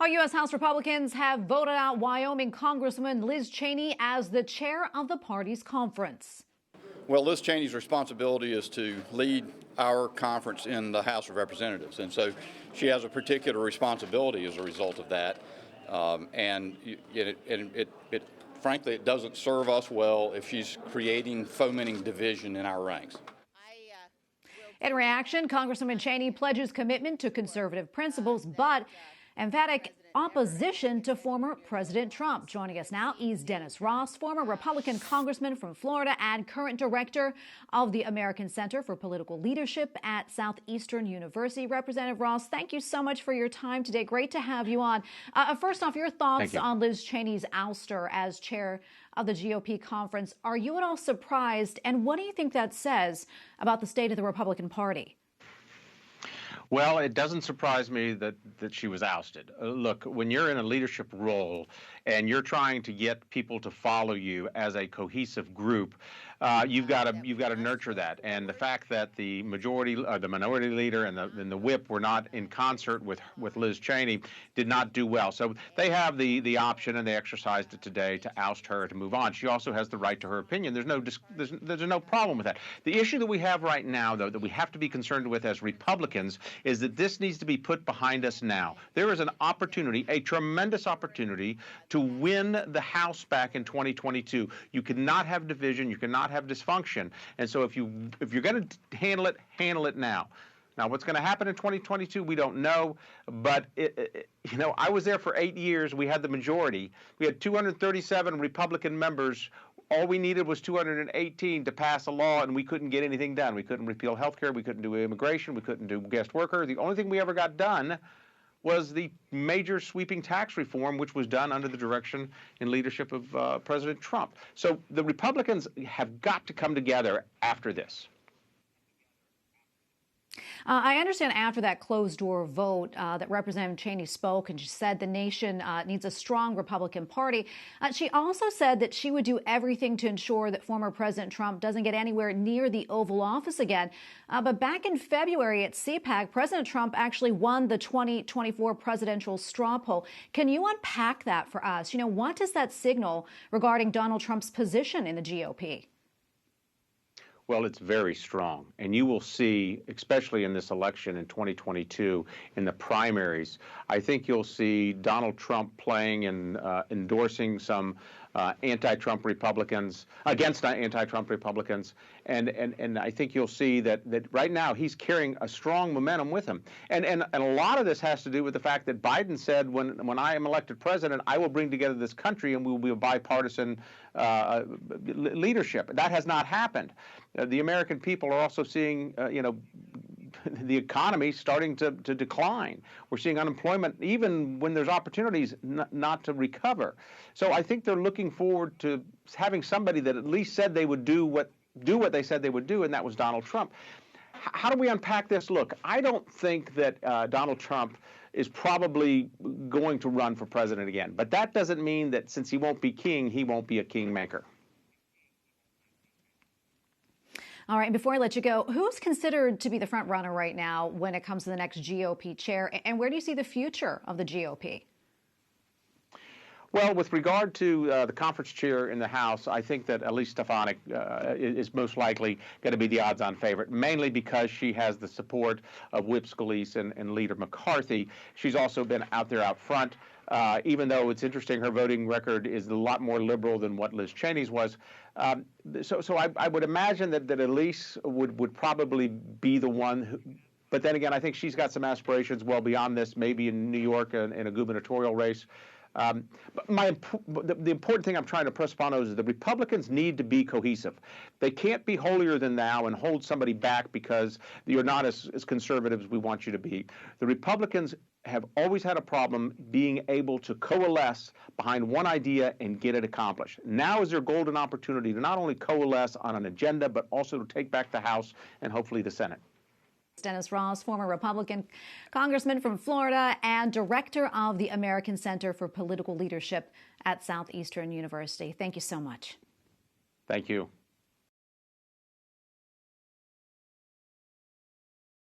Our U.S. House Republicans have voted out Wyoming Congresswoman Liz Cheney as the chair of the party's conference. Well, Liz Cheney's responsibility is to lead our conference in the House of Representatives, and so she has a particular responsibility as a result of that. Frankly, it doesn't serve us well if she's fomenting division in our ranks. In reaction, Congresswoman Cheney pledges commitment to conservative principles, but emphatic opposition to former President Trump. Joining us now is Dennis Ross, former Republican congressman from Florida and current director of the American Center for Political Leadership at Southeastern University. Representative Ross, thank you so much for your time today. Great to have you on. First off, your thoughts on Liz Cheney's ouster as chair of the GOP conference. Are you at all surprised? And what do you think that says about the state of the Republican Party? Well, it doesn't surprise me that she was ousted. Look, when you're in a leadership role and you're trying to get people to follow you as a cohesive group, you've got to nurture that. And the fact that the minority leader and the whip were not in concert with Liz Cheney did not do well. So they have the option, and they exercised it today, to oust her, to move on. She also has the right to her opinion. There's no problem with that. The issue that we have right now, though, that we have to be concerned with as Republicans is that this needs to be put behind us now. There is an opportunity, a tremendous opportunity, to win the House back in 2022. You cannot have division. You cannot have dysfunction. And so if you're going to handle it now. Now, what's going to happen in 2022, we don't know. But, I was there for 8 years. We had the majority. We had 237 Republican members. All we needed was 218 to pass a law, and we couldn't get anything done. We couldn't repeal health care. We couldn't do immigration. We couldn't do guest worker. The only thing we ever got done was the major sweeping tax reform, which was done under the direction and leadership of President Trump. So the Republicans have got to come together after this. I understand after that closed-door vote that Representative Cheney spoke, and she said the nation needs a strong Republican Party. She also said that she would do everything to ensure that former President Trump doesn't get anywhere near the Oval Office again. But back in February at CPAC, President Trump actually won the 2024 presidential straw poll. Can you unpack that for us? What does that signal regarding Donald Trump's position in the GOP? Well, it's very strong. And you will see, especially in this election in 2022, in the primaries, I think you'll see Donald Trump playing and endorsing some anti-Trump Republicans against anti-Trump Republicans. And I think you'll see that right now he's carrying a strong momentum with him. And a lot of this has to do with the fact that Biden said, when I am elected president, I will bring together this country and we will be a bipartisan leadership. That has not happened. The American people are also seeing, the economy starting to decline. We're seeing unemployment, even when there's opportunities, not to recover. So I think they're looking forward to having somebody that at least said they would do what they said they would do, and that was Donald Trump. How do we unpack this? Look, I don't think that Donald Trump is probably going to run for president again. But that doesn't mean that since he won't be king, he won't be a kingmaker. All right, and before I let you go, who's considered to be the front runner right now when it comes to the next GOP chair, and where do you see the future of the GOP? Well, with regard to the conference chair in the House, I think that Elise Stefanik is most likely going to be the odds-on favorite, mainly because she has the support of Whip Scalise and Leader McCarthy. She's also been out front, even though it's interesting, her voting record is a lot more liberal than what Liz Cheney's was. So I would imagine that Elise would probably be the one who. But then again, I think she's got some aspirations well beyond this, maybe in New York in a gubernatorial race. But the important thing I'm trying to press upon is the Republicans need to be cohesive. They can't be holier than thou and hold somebody back because you're not as conservative as we want you to be. The Republicans have always had a problem being able to coalesce behind one idea and get it accomplished. Now is their golden opportunity to not only coalesce on an agenda, but also to take back the House and hopefully the Senate. Dennis Ross, former Republican congressman from Florida and director of the American Center for Political Leadership at Southeastern University. Thank you so much. Thank you.